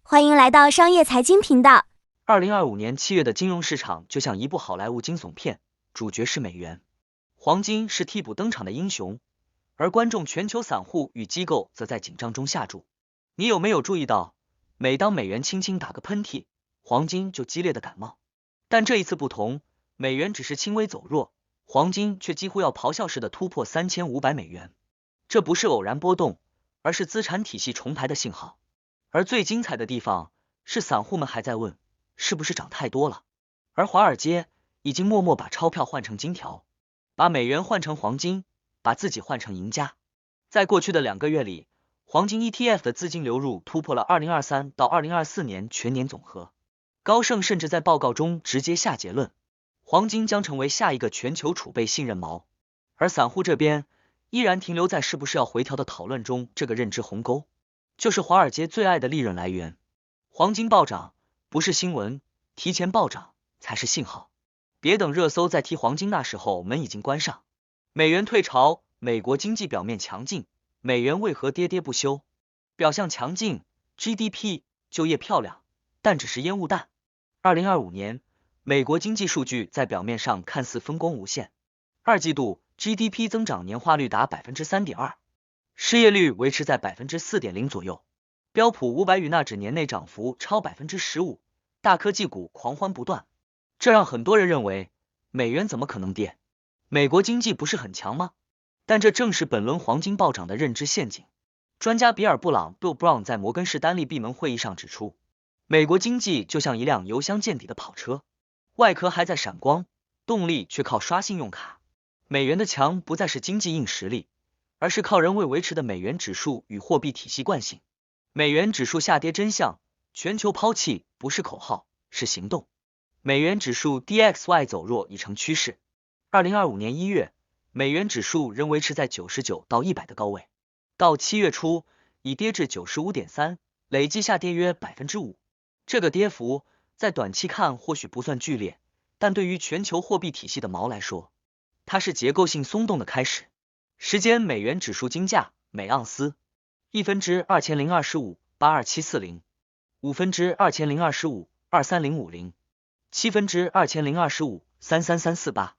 欢迎来到商业财经频道。2025年7月的金融市场就像一部好莱坞惊悚片，主角是美元，黄金是替补登场的英雄，而观众全球散户与机构则在紧张中下注。你有没有注意到，每当美元轻轻打个喷嚏，黄金就激烈的感冒？但这一次不同，美元只是轻微走弱，黄金却几乎要咆哮似的突破$3500。这不是偶然波动，而是资产体系重排的信号。而最精彩的地方是，散户们还在问是不是涨太多了，而华尔街已经默默把钞票换成金条，把美元换成黄金，把自己换成赢家。在过去的2个月里，黄金 ETF 的资金流入突破了2023到2024年全年总和。高盛甚至在报告中直接下结论，黄金将成为下一个全球储备信任锚。而散户这边依然停留在是不是要回调的讨论中，这个认知鸿沟就是华尔街最爱的利润来源。黄金暴涨不是新闻，提前暴涨才是信号。别等热搜再提黄金，那时候门已经关上。美元退潮，美国经济表面强劲，美元为何喋喋不休？表象强劲 ，GDP 就业漂亮，但只是烟雾弹。2025年，美国经济数据在表面上看似风光无限，二季度 GDP 增长年化率达 3.2%。失业率维持在 4.0% 左右，标普500与纳指年内涨幅超 15%， 大科技股狂欢不断，这让很多人认为美元怎么可能跌？美国经济不是很强吗？但这正是本轮黄金暴涨的认知陷阱。专家比尔·布朗 Bill Brown 在摩根士丹利闭门会议上指出，美国经济就像一辆油箱见底的跑车，外壳还在闪光，动力却靠刷信用卡。美元的强不再是经济硬实力，而是靠人为维持的美元指数与货币体系惯性。美元指数下跌真相，全球抛弃不是口号，是行动。美元指数 DXY 走弱已成趋势。2025年1月，美元指数仍维持在99到100的高位，到7月初已跌至 95.3， 累计下跌约 5%。这个跌幅在短期看或许不算剧烈，但对于全球货币体系的锚来说，它是结构性松动的开始。时间美元指数金价每盎司1/2025-82740 5/2025-23050 7/2025-33348。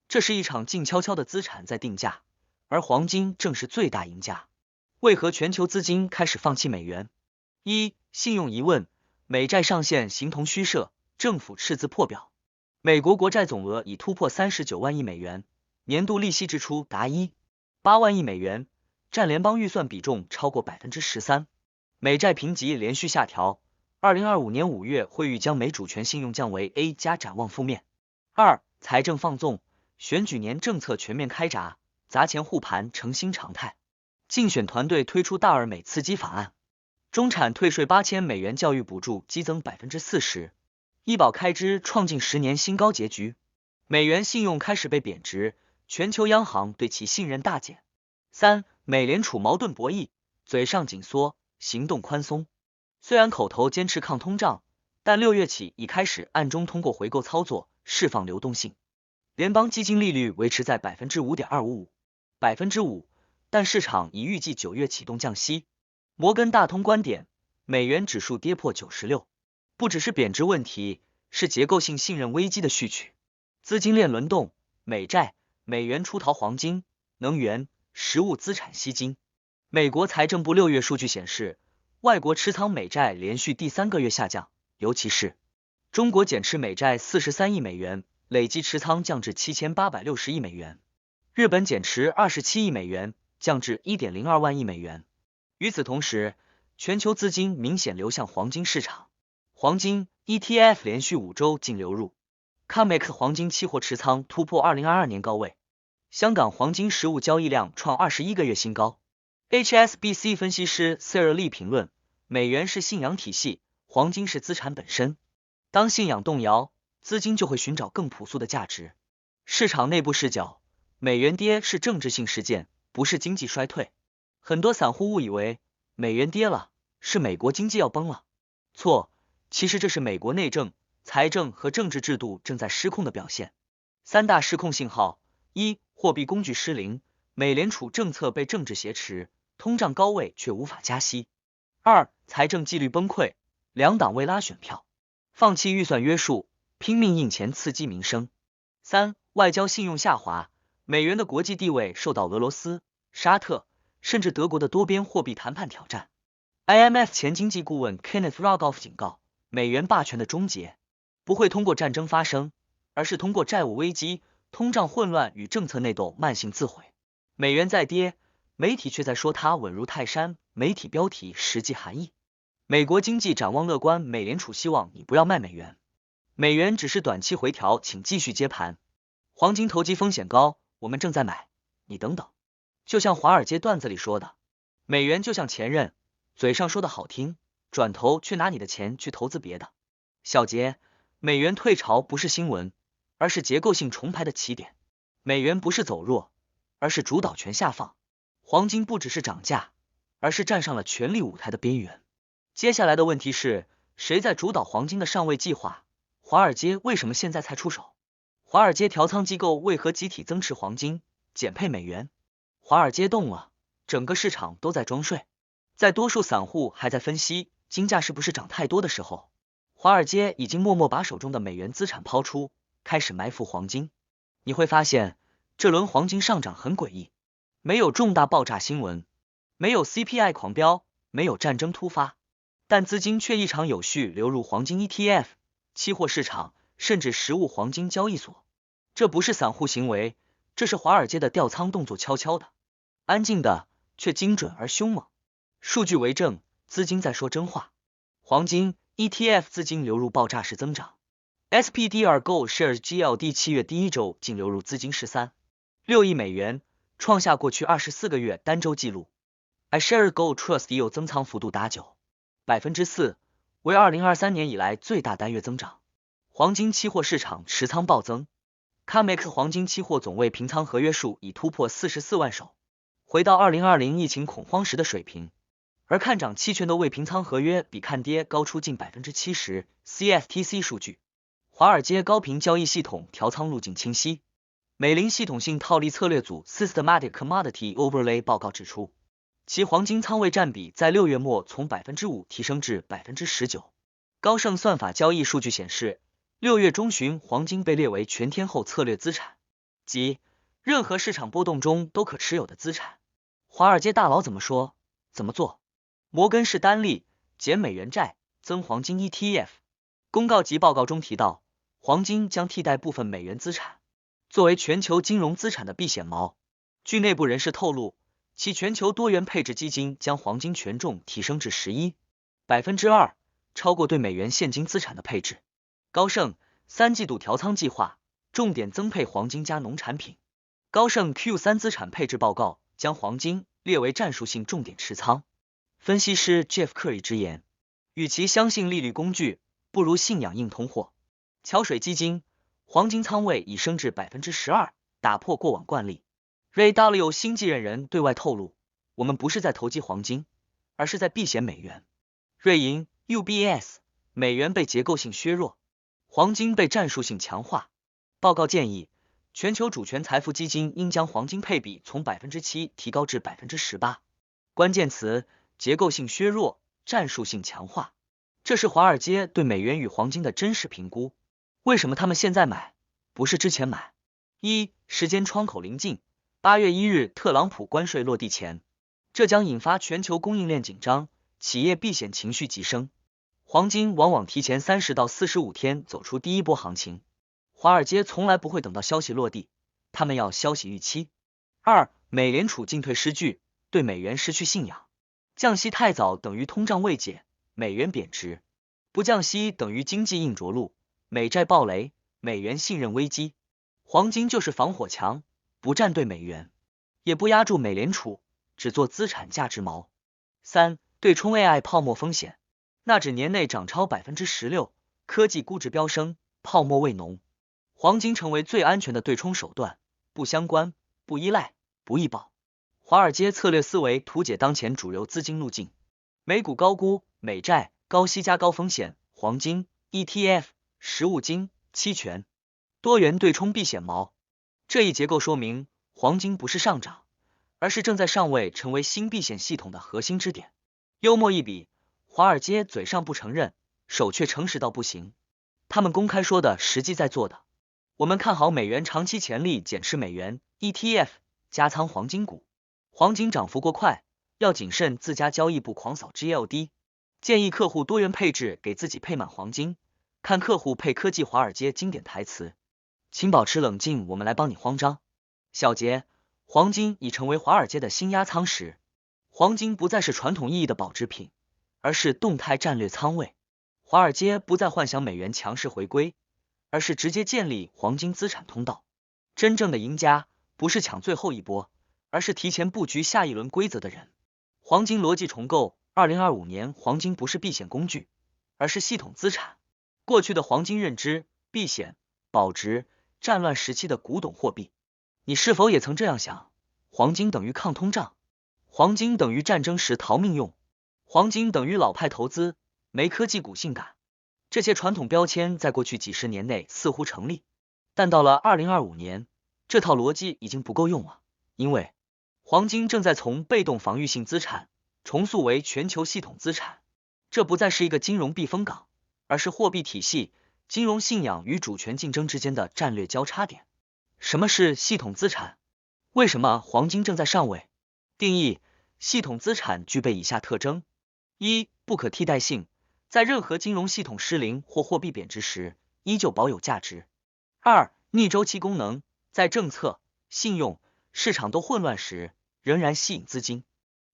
这是一场静悄悄的资产在定价，而黄金正是最大赢家。为何全球资金开始放弃美元？一、信用疑问，美债上限形同虚设，政府赤字破表。美国国债总额已突破39万亿美元，年度利息支出达1.8万亿美元，占联邦预算比重超过 13%。美债评级连续下调，2025年5月会议将美主权信用降为 A 加，展望负面。二、财政放纵，选举年政策全面开闸，砸钱护盘成新常态。竞选团队推出大而美刺激法案，中产退税8000美元，教育补助激增 40%， 医保开支创近10年新高结局。美元信用开始被贬值，全球央行对其信任大减。三、美联储矛盾博弈，嘴上紧缩，行动宽松。虽然口头坚持抗通胀，但6月起已开始暗中通过回购操作释放流动性。联邦基金利率维持在 5.255%、5%， 但市场已预计9月启动降息。摩根大通观点，美元指数跌破96，不只是贬值问题，是结构性信任危机的序曲。资金链轮动，美债、美元出逃黄金、能源、实物资产吸金。美国财政部6月数据显示，外国持仓美债连续第3个月下降，尤其是中国减持美债43亿美元，累计持仓降至7860亿美元。日本减持27亿美元，降至 1.02 万亿美元。与此同时，全球资金明显流向黄金市场，黄金 ETF 连续5周净流入。COMEX 黄金期货持仓突破2022年高位，香港黄金实物交易量创21个月新高。HSBC 分析师 Sarah Lee 评论，美元是信仰体系，黄金是资产本身。当信仰动摇，资金就会寻找更朴素的价值。市场内部视角，美元跌是政治性事件，不是经济衰退。很多散户误以为美元跌了，是美国经济要崩了。错，其实这是美国内政、财政和政治制度正在失控的表现。三大失控信号：一、货币工具失灵，美联储政策被政治挟持，通胀高位却无法加息。二、财政纪律崩溃，两党为拉选票，放弃预算约束，拼命印钱刺激民生。3. 外交信用下滑，美元的国际地位受到俄罗斯、沙特甚至德国的多边货币谈判挑战。IMF 前经济顾问 Kenneth Rogoff 警告，美元霸权的终结不会通过战争发生，而是通过债务危机、通胀混乱与政策内斗慢性自毁。美元在跌，媒体却在说它稳如泰山，媒体标题实际含义。美国经济展望乐观，美联储希望你不要卖美元，美元只是短期回调，请继续接盘。黄金投机风险高，我们正在买，你等等。就像华尔街段子里说的，美元就像前任，嘴上说的好听，转头却拿你的钱去投资别的。小结，美元退潮不是新闻，而是结构性重排的起点。美元不是走弱，而是主导权下放。黄金不只是涨价，而是站上了权力舞台的边缘。接下来的问题是，谁在主导黄金的上位计划？华尔街为什么现在才出手？华尔街调仓机构为何集体增持黄金，减配美元？华尔街动了，整个市场都在装睡。在多数散户还在分析金价是不是涨太多的时候，华尔街已经默默把手中的美元资产抛出，开始埋伏黄金。你会发现，这轮黄金上涨很诡异，没有重大爆炸新闻，没有 CPI 狂飙，没有战争突发，但资金却异常有序流入黄金 ETF、期货市场，甚至实物黄金交易所。这不是散户行为，这是华尔街的调仓动作，悄悄的、安静的，却精准而凶猛。数据为证，资金在说真话。黄金 ETF 资金流入爆炸式增长。SPDR Gold Shares GLD 7月第一周净流入资金13.6亿美元，创下过去24个月单周纪录。iShares Gold Trust Yield 增仓幅度达9%，为2023年以来最大单月增长。黄金期货市场持仓暴增 ，COMEX 黄金期货总未平仓合约数已突破44万手，回到2020疫情恐慌时的水平。而看涨期权的未平仓合约比看跌高出近70%。CFTC 数据，华尔街高频交易系统调仓路径清晰。美林系统性套利策略组 Systematic Commodity Overlay 报告指出，其黄金仓位占比在6月末从 5% 提升至 19%。高盛算法交易数据显示，6月中旬黄金被列为全天候策略资产，即任何市场波动中都可持有的资产。华尔街大佬怎么说，怎么做。摩根士丹利减美元债，增黄金 ETF。公告及报告中提到，黄金将替代部分美元资产，作为全球金融资产的避险锚。据内部人士透露，其全球多元配置基金将黄金权重提升至11%，超过对美元现金资产的配置。高盛3季度调仓计划，重点增配黄金加农产品。高盛 Q3 资产配置报告将黄金列为战术性重点持仓。分析师 Jeff Curry 直言，与其相信利率工具，不如信仰硬通货。桥水基金黄金仓位已升至 12%， 打破过往惯例。Ray Dalio 新继任人对外透露，我们不是在投机黄金，而是在避险美元。瑞银 UBS 美元被结构性削弱，黄金被战术性强化。报告建议，全球主权财富基金应将黄金配比从 7% 提高至 18%。关键词：结构性削弱，战术性强化。这是华尔街对美元与黄金的真实评估。为什么他们现在买，不是之前买？1. 时间窗口临近，8月1日特朗普关税落地前，这将引发全球供应链紧张，企业避险情绪急升。黄金往往提前30到45天走出第一波行情，华尔街从来不会等到消息落地，他们要消息预期。2. 美联储进退失据，对美元失去信仰。降息太早等于通胀未解，美元贬值；不降息等于经济硬着陆，美债暴雷，美元信任危机。黄金就是防火墙，不站队美元，也不压住美联储，只做资产价值锚。3. 对冲 AI 泡沫风险，纳指年内涨超 16%， 科技估值飙升，泡沫未浓。黄金成为最安全的对冲手段，不相关，不依赖，不易爆。华尔街策略思维图解当前主流资金路径：美股高估，美债高息加高风险，黄金 ETF 实物金期权多元对冲避险锚。这一结构说明，黄金不是上涨，而是正在上位成为新避险系统的核心支点。幽默一笔，华尔街嘴上不承认，手却诚实到不行。他们公开说的，实际在做的。我们看好美元长期潜力，减持美元 ETF， 加仓黄金股。黄金涨幅过快，要谨慎自家交易部狂扫 GLD， 建议客户多元配置，给自己配满黄金，看客户配科技华尔街经典台词。请保持冷静，我们来帮你慌张。小结，黄金已成为华尔街的新压仓石。黄金不再是传统意义的保值品，而是动态战略仓位。华尔街不再幻想美元强势回归，而是直接建立黄金资产通道。真正的赢家不是抢最后一波，而是提前布局下一轮规则的人。黄金逻辑重构，2025年黄金不是避险工具，而是系统资产。过去的黄金认知避险、保值、战乱时期的古董货币。你是否也曾这样想？黄金等于抗通胀，黄金等于战争时逃命用，黄金等于老派投资，没科技股性感。这些传统标签在过去几十年内似乎成立，但到了2025年，这套逻辑已经不够用了，因为黄金正在从被动防御性资产重塑为全球系统资产。这不再是一个金融避风港，而是货币体系、金融信仰与主权竞争之间的战略交叉点。什么是系统资产？为什么黄金正在上位？定义：系统资产具备以下特征：一、不可替代性，在任何金融系统失灵或货币贬值时，依旧保有价值。二、逆周期功能，在政策、信用、市场都混乱时，仍然吸引资金。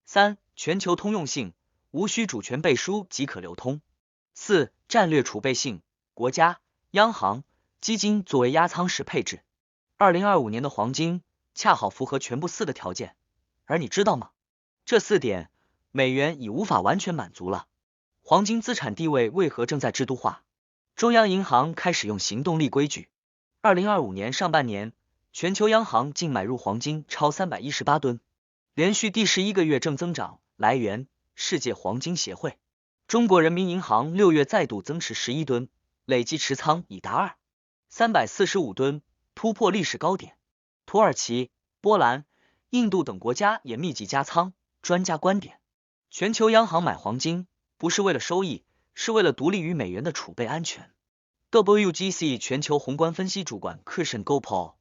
三、全球通用性，无需主权背书即可流通。四、战略储备性，国家、央行、基金作为压仓时配置。2025年的黄金恰好符合全部四个条件，而你知道吗？这4点，美元已无法完全满足了。黄金资产地位为何正在制度化？中央银行开始用行动力规矩。2025年上半年，全球央行净买入黄金超318吨，连续第11个月正增长。来源：世界黄金协会。中国人民银行6月再度增持11吨，累计持仓已达345吨，突破历史高点。土耳其、波兰、印度等国家也密集加仓。专家观点：全球央行买黄金不是为了收益，是为了独立于美元的储备安全。WGC 全球宏观分析主管 Christian Gopal。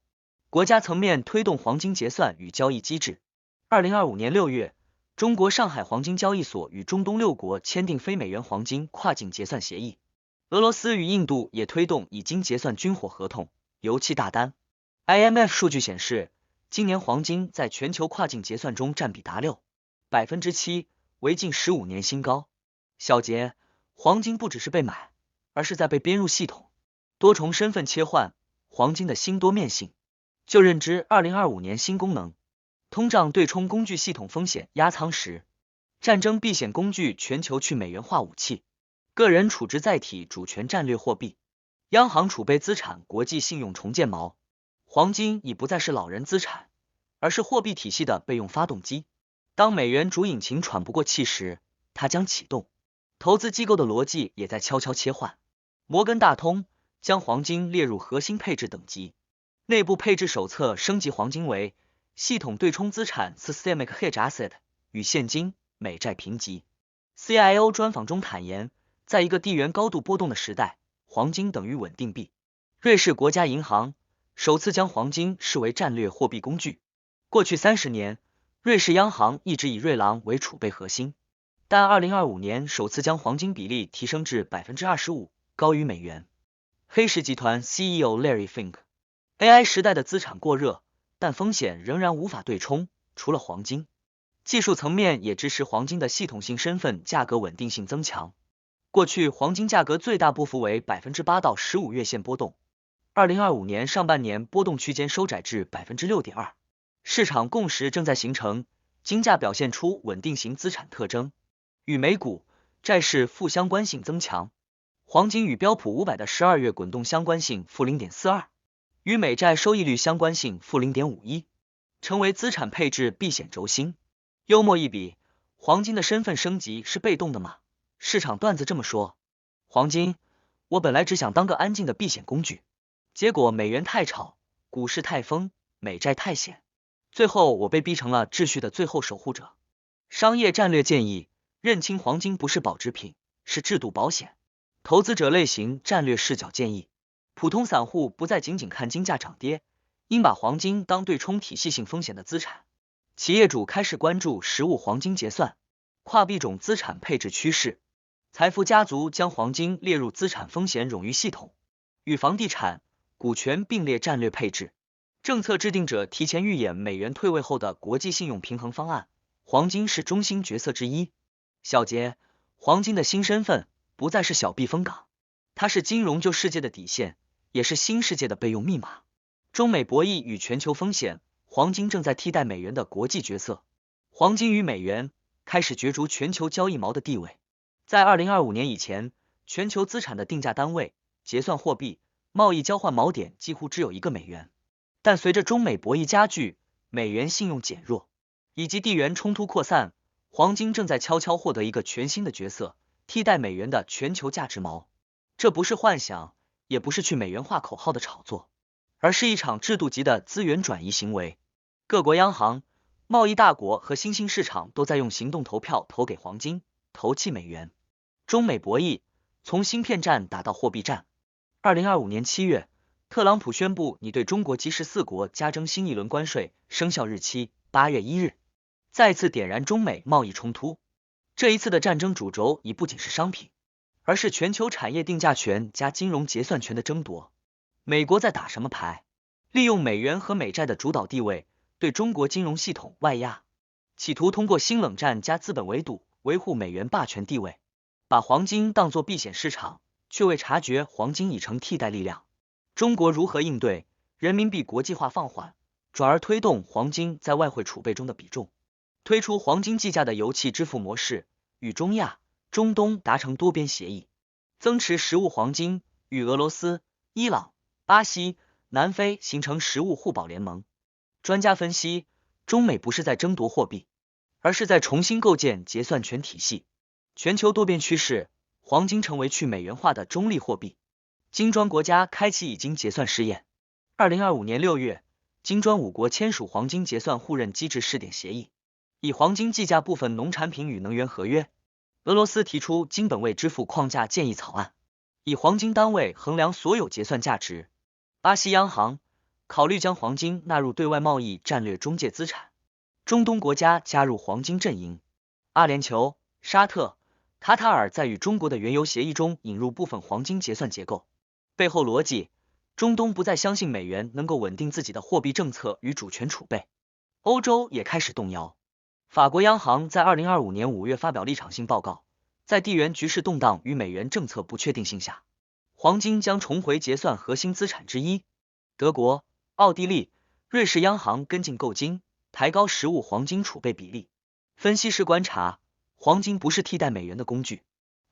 国家层面推动黄金结算与交易机制。2025年6月，中国上海黄金交易所与中东6国签订非美元黄金跨境结算协议。俄罗斯与印度也推动已经结算军火合同、油气大单。IMF 数据显示，今年黄金在全球跨境结算中占比达7%，为近15年新高。小结：黄金不只是被买，而是在被编入系统。多重身份切换，黄金的新多面性。就认知2025年新功能：通胀对冲工具系统风险压仓石，战争避险工具全球去美元化武器，个人储值载体主权战略货币，央行储备资产国际信用重建锚。黄金已不再是老人资产，而是货币体系的备用发动机。当美元主引擎喘不过气时，它将启动。投资机构的逻辑也在悄悄切换。摩根大通将黄金列入核心配置等级，内部配置手册升级黄金为系统对冲资产 Systemic Hedge Asset 与现金、美债评级。CIO 专访中坦言，在一个地缘高度波动的时代，黄金等于稳定币。瑞士国家银行首次将黄金视为战略货币工具。过去30年，瑞士央行一直以瑞郎为储备核心，但2025年首次将黄金比例提升至 25%， 高于美元。黑石集团 CEO Larry Fink。AI 时代的资产过热，但风险仍然无法对冲，除了黄金。技术层面也支持黄金的系统性身份，价格稳定性增强。过去黄金价格最大波幅为 8% 到15月线波动，2025年上半年波动区间收窄至 6.2%。市场共识正在形成，金价表现出稳定型资产特征，与美股、债市负相关性增强。黄金与标普500的12月滚动相关性负 0.42， 与美债收益率相关性负 0.51， 成为资产配置避险轴心。幽默一笔，黄金的身份升级是被动的吗？市场段子这么说：黄金，我本来只想当个安静的避险工具，结果美元太吵，股市太疯，美债太险，最后我被逼成了秩序的最后守护者。商业战略建议：认清黄金不是保值品，是制度保险。投资者类型战略视角建议，普通散户不再仅仅看金价涨跌，应把黄金当对冲体系性风险的资产。企业主开始关注实物黄金结算、跨币种资产配置趋势。财富家族将黄金列入资产风险冗余系统，与房地产、股权并列战略配置。政策制定者提前预演美元退位后的国际信用平衡方案，黄金是中心角色之一。小结：黄金的新身份不再是小避风港，它是金融旧世界的底线，也是新世界的备用密码。中美博弈与全球风险，黄金正在替代美元的国际角色。黄金与美元开始角逐全球交易锚的地位。在2025年以前，全球资产的定价单位、结算货币、贸易交换锚点几乎只有1个美元。但随着中美博弈加剧，美元信用减弱，以及地缘冲突扩散，黄金正在悄悄获得一个全新的角色，替代美元的全球价值锚。这不是幻想，也不是去美元化口号的炒作，而是一场制度级的资源转移行为。各国央行、贸易大国和新兴市场都在用行动投票投给黄金，投弃美元。中美博弈从芯片战打到货币战。2025年7月，特朗普宣布拟对中国及14国加征新一轮关税，生效日期8月1日，再次点燃中美贸易冲突。这一次的战争主轴已不仅是商品，而是全球产业定价权加金融结算权的争夺。美国在打什么牌？利用美元和美债的主导地位，对中国金融系统外压，企图通过新冷战加资本围堵维护美元霸权地位，把黄金当作避险市场，却未察觉黄金已成替代力量。中国如何应对？人民币国际化放缓，转而推动黄金在外汇储备中的比重，推出黄金计价的油气支付模式，与中亚、中东达成多边协议，增持实物黄金，与俄罗斯、伊朗、巴西、南非形成实物互保联盟。专家分析，中美不是在争夺货币，而是在重新构建结算权体系。全球多边趋势，黄金成为去美元化的中立货币。金砖国家开启已经结算试验。2025年6月，金砖5国签署黄金结算互认机制试点协议，以黄金计价部分农产品与能源合约。俄罗斯提出金本位支付框架建议草案，以黄金单位衡量所有结算价值。巴西央行考虑将黄金纳入对外贸易战略中介资产。中东国家加入黄金阵营。阿联酋、沙特、卡塔尔在与中国的原油协议中引入部分黄金结算结构。背后逻辑，中东不再相信美元能够稳定自己的货币政策与主权储备。欧洲也开始动摇。法国央行在2025年5月发表立场性报告，在地缘局势动荡与美元政策不确定性下，黄金将重回结算核心资产之一。德国、奥地利、瑞士央行跟进购金，抬高实物黄金储备比例。分析师观察，黄金不是替代美元的工具，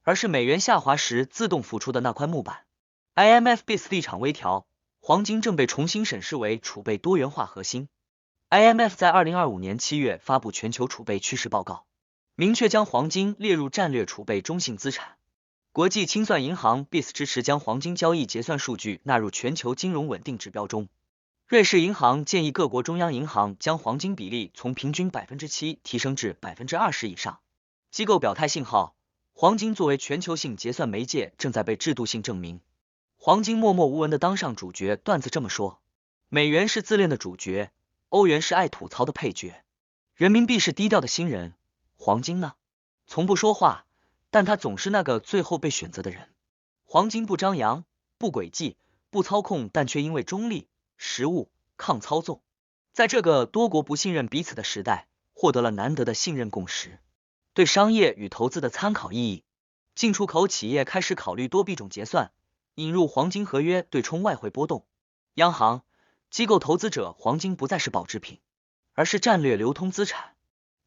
而是美元下滑时自动浮出的那块木板。IMF-BIS 立场微调，黄金正被重新审视为储备多元化核心。IMF 在2025年7月发布全球储备趋势报告，明确将黄金列入战略储备中性资产。国际清算银行 BIS 支持将黄金交易结算数据纳入全球金融稳定指标中。瑞士银行建议各国中央银行将黄金比例从平均 7% 提升至 20% 以上。机构表态信号，黄金作为全球性结算媒介正在被制度性证明。黄金默默无闻的当上主角，段子这么说：美元是自恋的主角，欧元是爱吐槽的配角，人民币是低调的新人，黄金呢？从不说话，但他总是那个最后被选择的人。黄金不张扬，不诡计，不操控，但却因为中立、实务、抗操纵，在这个多国不信任彼此的时代，获得了难得的信任共识。对商业与投资的参考意义，进出口企业开始考虑多币种结算，引入黄金合约对冲外汇波动。央行、机构投资者，黄金不再是保值品，而是战略流通资产。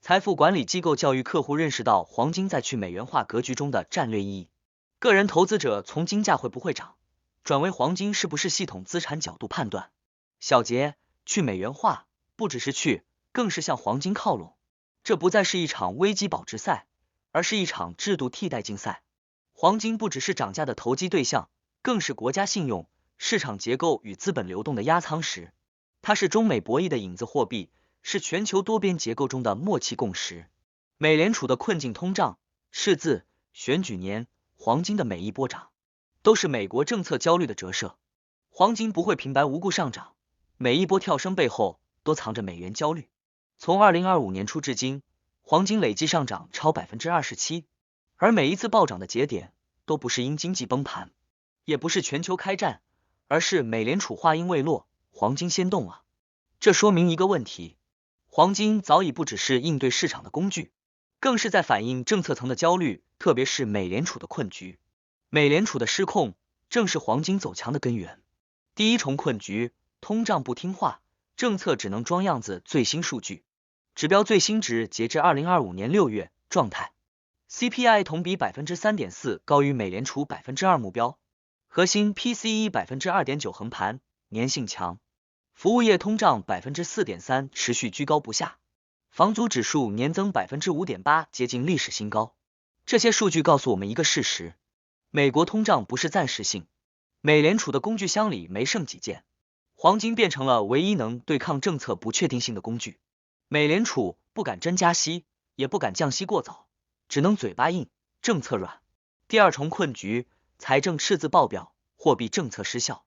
财富管理机构教育客户认识到黄金在去美元化格局中的战略意义。个人投资者从金价会不会涨，转为黄金是不是系统资产角度判断。小结：去美元化不只是去，更是向黄金靠拢。这不再是一场危机保值赛，而是一场制度替代竞赛。黄金不只是涨价的投机对象，更是国家信用、市场结构与资本流动的压舱石。它是中美博弈的影子货币，是全球多边结构中的默契共识。美联储的困境通胀、赤字、选举年，黄金的每一波涨，都是美国政策焦虑的折射。黄金不会平白无故上涨，每一波跳升背后都藏着美元焦虑。从2025年初至今，黄金累计上涨超 27%， 而每一次暴涨的节点都不是因经济崩盘，也不是全球开战，而是美联储话音未落，黄金先动啊。这说明一个问题，黄金早已不只是应对市场的工具，更是在反映政策层的焦虑，特别是美联储的困局。美联储的失控正是黄金走强的根源。第一重困局，通胀不听话，政策只能装样子。最新数据指标最新值截至2025年6月状态 CPI 同比 3.4%， 高于美联储 2% 目标，核心 PCE 2.9% 横盘，粘性强，服务业通胀 4.3% 持续居高不下，房租指数年增 5.8%， 接近历史新高。这些数据告诉我们一个事实，美国通胀不是暂时性，美联储的工具箱里没剩几件，黄金变成了唯一能对抗政策不确定性的工具。美联储不敢真加息，也不敢降息过早，只能嘴巴硬，政策软。第二重困局，财政赤字爆表，货币政策失效。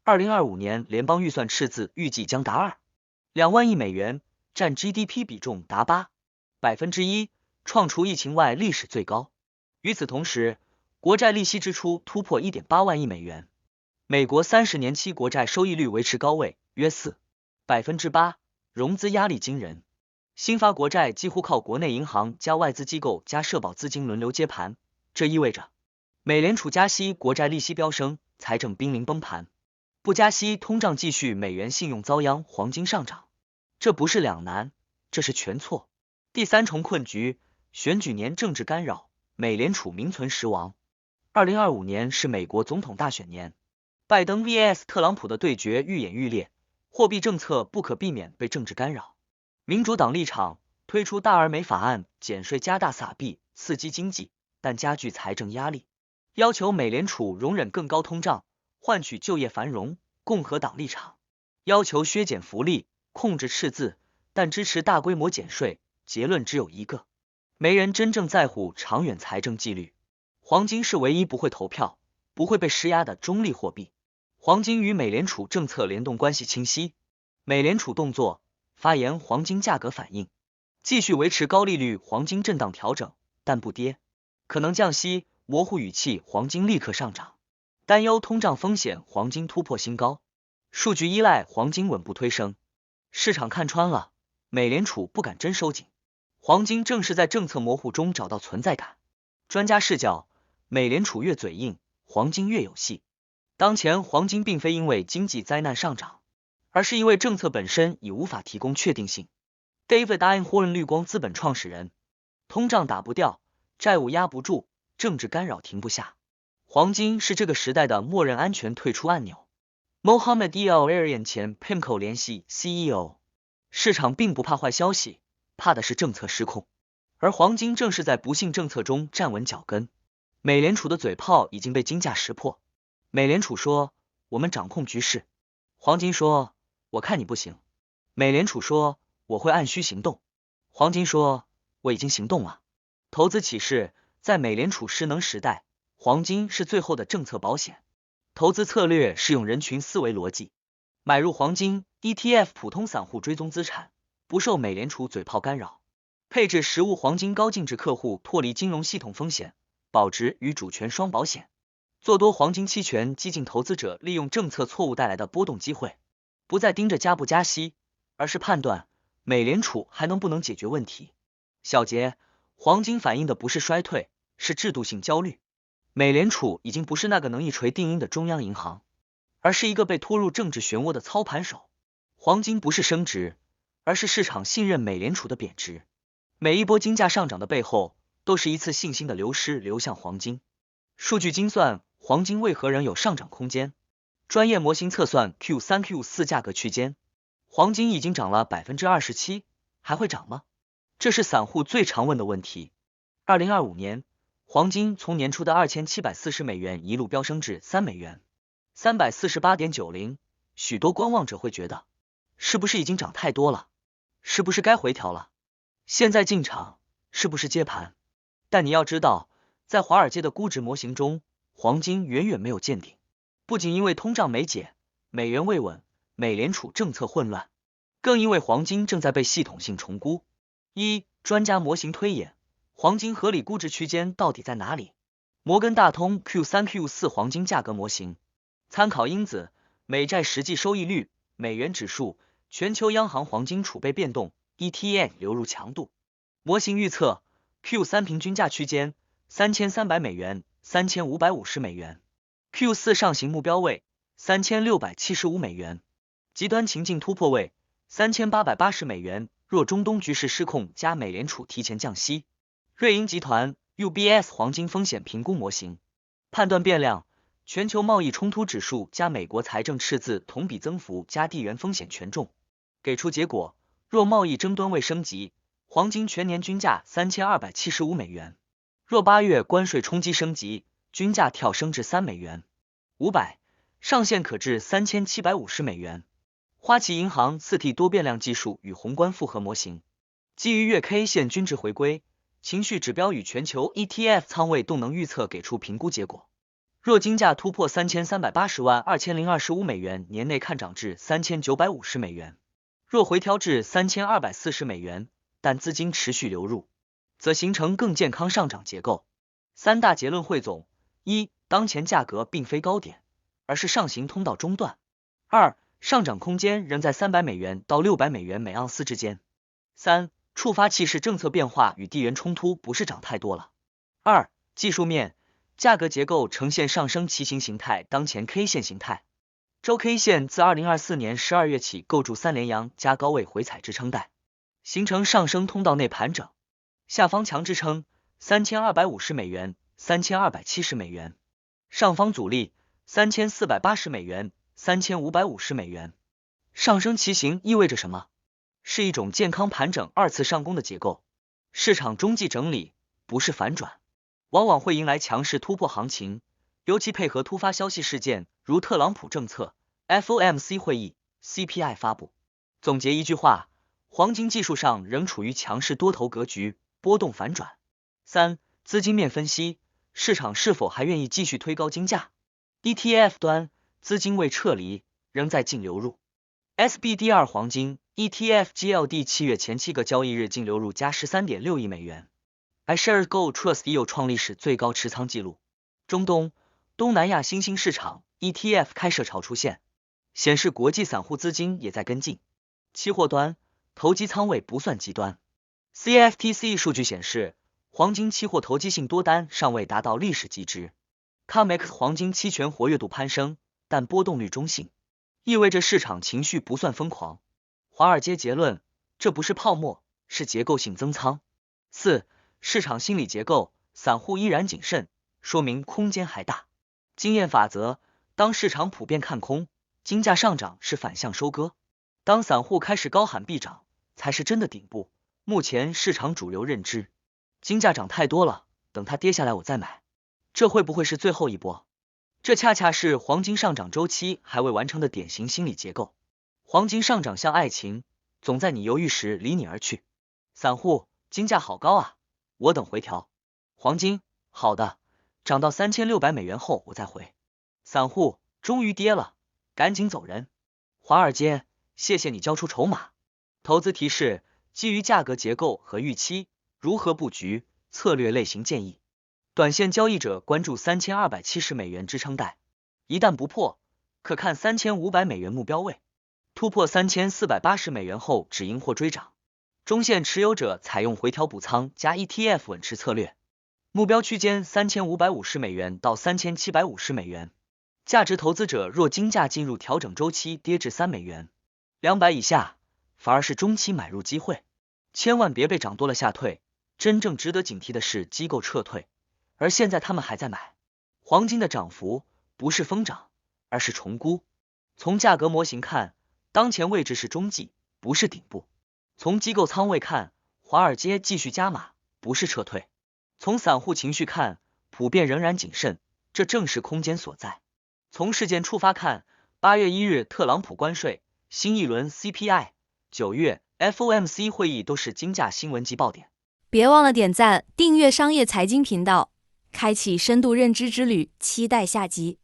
2025年联邦预算赤字预计将达2万亿美元，占 GDP 比重达 8%， 创除疫情外历史最高。与此同时，国债利息支出突破 1.8 万亿美元，美国30年期国债收益率维持高位，约 4%， 融资压力惊人。新发国债几乎靠国内银行加外资机构加社保资金轮流接盘，这意味着美联储加息，国债利息飙升，财政濒临崩盘；不加息，通胀继续，美元信用遭殃，黄金上涨。这不是两难，这是全错。第三重困局，选举年政治干扰，美联储名存实亡。2025年是美国总统大选年，拜登 vs 特朗普的对决愈演愈烈，货币政策不可避免被政治干扰。民主党立场推出大而美法案，减税加大撒币，刺激经济，但加剧财政压力，要求美联储容忍更高通胀，换取就业繁荣。共和党立场要求削减福利，控制赤字，但支持大规模减税。结论只有一个，没人真正在乎长远财政纪律。黄金是唯一不会投票，不会被施压的中立货币。黄金与美联储政策联动关系清晰，美联储动作发言，黄金价格反应，继续维持高利率，黄金震荡调整，但不跌，可能降息，模糊语气，黄金立刻上涨。担忧通胀风险，黄金突破新高，数据依赖，黄金稳步推升。市场看穿了，美联储不敢真收紧，黄金正是在政策模糊中找到存在感。专家视角，美联储越嘴硬，黄金越有戏。当前黄金并非因为经济灾难上涨，而是因为政策本身已无法提供确定性。David Einhorn 绿光资本创始人，通胀打不掉，债务压不住，政治干扰停不下，黄金是这个时代的默认安全退出按钮。Mohamed El-Erian 前 PIMCO 联系 CEO， 市场并不怕坏消息，怕的是政策失控，而黄金正是在不幸政策中站稳脚跟。美联储的嘴炮已经被金价识破，美联储说我们掌控局势，黄金说我看你不行。美联储说我会按需行动，黄金说我已经行动了。投资启示，在美联储失能时代，黄金是最后的政策保险。投资策略是用人群思维逻辑，买入黄金 ETF， 普通散户追踪资产，不受美联储嘴炮干扰，配置实物黄金高净值客户，脱离金融系统风险，保值与主权双保险。做多黄金期权，激进投资者利用政策错误带来的波动机会，不再盯着加不加息，而是判断美联储还能不能解决问题。小结，黄金反映的不是衰退，是制度性焦虑。美联储已经不是那个能一锤定音的中央银行，而是一个被拖入政治漩涡的操盘手。黄金不是升值，而是市场信任美联储的贬值。每一波金价上涨的背后，都是一次信心的流失，流向黄金。数据精算，黄金为何仍有上涨空间？专业模型测算 Q3、Q4 价格区间，黄金已经涨了 27%， 还会涨吗？这是散户最常问的问题。2025年，黄金从年初的2740美元一路飙升至3美元 348.90， 许多观望者会觉得，是不是已经涨太多了？是不是该回调了？现在进场，是不是接盘？但你要知道，在华尔街的估值模型中，黄金远远没有见顶。不仅因为通胀没解，美元未稳，美联储政策混乱，更因为黄金正在被系统性重估。专家模型推演，黄金合理估值区间到底在哪里？摩根大通 Q3、Q4 黄金价格模型，参考因子：美债实际收益率、美元指数、全球央行黄金储备变动、ETF 流入强度。模型预测 Q3 平均价区间3300美元、3550美元。Q4 上行目标位3675美元，极端情境突破位3880美元。若中东局势失控加美联储提前降息。瑞银集团 UBS 黄金风险评估模型，判断变量：全球贸易冲突指数加美国财政赤字同比增幅加地缘风险权重。给出结果：若贸易争端未升级，黄金全年均价3275美元；若8月关税冲击升级，均价跳升至3美元。500上限可至3750美元。花旗银行4T 多变量技术与宏观复合模型，基于月 K 线均值回归、情绪指标与全球 ETF 仓位动能预测给出评估结果。若金价突破3380万2025美元，年内看涨至3950美元；若回调至3240美元，但资金持续流入，则形成更健康上涨结构。3大结论汇总：当前价格并非高点，而是上行通道中段。2上涨空间仍在300美元到600美元每盎司之间。3触发器是政策变化与地缘冲突不是涨太多了。技术面，价格结构呈现上升旗形形态，当前 K 线形态。周 K 线自2024年12月起构筑3连阳加高位回踩支撑带，形成上升通道内盘整。下方强支撑3250美元、3270美元，上方阻力3480美元、3550美元。上升旗形意味着什么？是一种健康盘整2次上攻的结构。市场中继整理，不是反转，往往会迎来强势突破行情，尤其配合突发消息事件，如特朗普政策、FOMC 会议、CPI 发布。总结一句话，黄金技术上仍处于强势多头格局，波动反转。3资金面分析，市场是否还愿意继续推高金价？ ETF 端资金未撤离，仍在净流入。SBDR 黄金 ETF GLD 7月前7个交易日净流入加 13.6 亿美元。iShares Gold Trust 已有创历史最高持仓记录。中东、东南亚新兴市场 ETF 开设潮出现，显示国际散户资金也在跟进。期货端投机仓位不算极端。CFTC 数据显示，黄金期货投机性多单尚未达到历史极值。COMEX 黄金期权活跃度攀升，但波动率中性，意味着市场情绪不算疯狂。华尔街结论，这不是泡沫，是结构性增仓。4市场心理结构，散户依然谨慎，说明空间还大。经验法则，当市场普遍看空，金价上涨是反向收割；当散户开始高喊必涨，才是真的顶部。目前市场主流认知，金价涨太多了，等它跌下来我再买。这会不会是最后一波？这恰恰是黄金上涨周期还未完成的典型心理结构。黄金上涨像爱情，总在你犹豫时离你而去。散户，金价好高啊，我等回调。黄金，好的，涨到3600美元后我再回。散户，终于跌了，赶紧走人。华尔街，谢谢你交出筹码。投资提示，基于价格结构和预期，如何布局，策略类型建议。短线交易者关注3270美元支撑带，一旦不破，可看3500美元目标位，突破3480美元后止盈或追涨。中线持有者采用回调补仓加 ETF 稳持策略，目标区间3550美元到3750美元。价值投资者若金价进入调整周期跌至3美元200以下，反而是中期买入机会，千万别被涨多了吓退。真正值得警惕的是机构撤退，而现在他们还在买。黄金的涨幅不是疯涨，而是重估。从价格模型看，当前位置是中继，不是顶部。从机构仓位看，华尔街继续加码，不是撤退。从散户情绪看，普遍仍然谨慎，这正是空间所在。从事件触发看，8月1日特朗普关税，新一轮 CPI， 9月 FOMC 会议都是金价新闻级爆点。别忘了点赞、订阅商业财经频道。开启深度认知之旅，期待下集。